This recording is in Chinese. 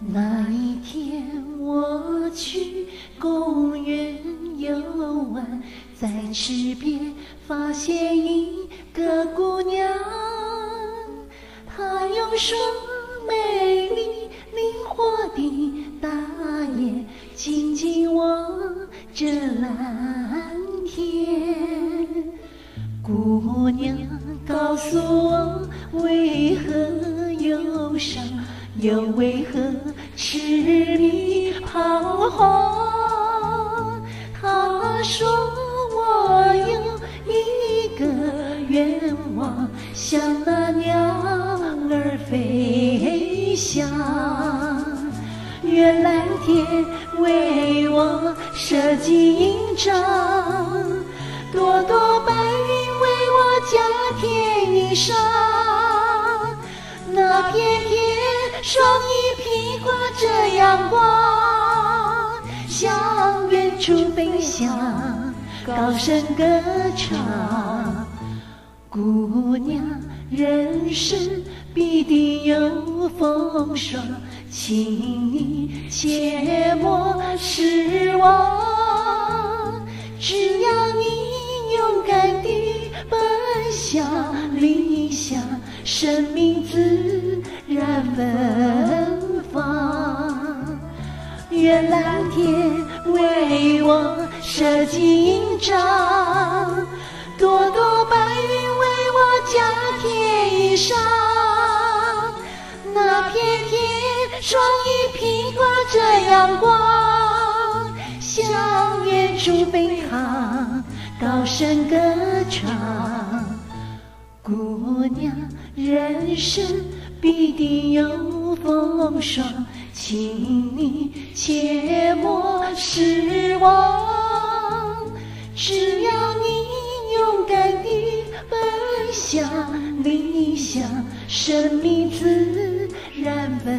那一天我去公园游玩，在池边发现一个姑娘，她有双美丽灵活的大眼紧紧望着蓝天。姑娘告诉我为何忧伤，又为何痴迷彷徨。她说我有一个愿望，像那鸟儿飞翔。愿蓝天为我设计营帐，朵朵白云为我加添衣裳。那片天双翼披挂着阳光，向远处飞翔，高声歌唱。姑娘，人生必定有风霜，请你切莫失望。只要你勇敢地奔向理想，生命自然芬芳。愿蓝天为我设计营帐，朵朵白云为我加添衣裳。那片天双翼披挂着阳光，向远处飞航，高声歌唱。姑娘，人生必定有风霜，请你切莫失望。只要你勇敢地奔向理想，生命自然芬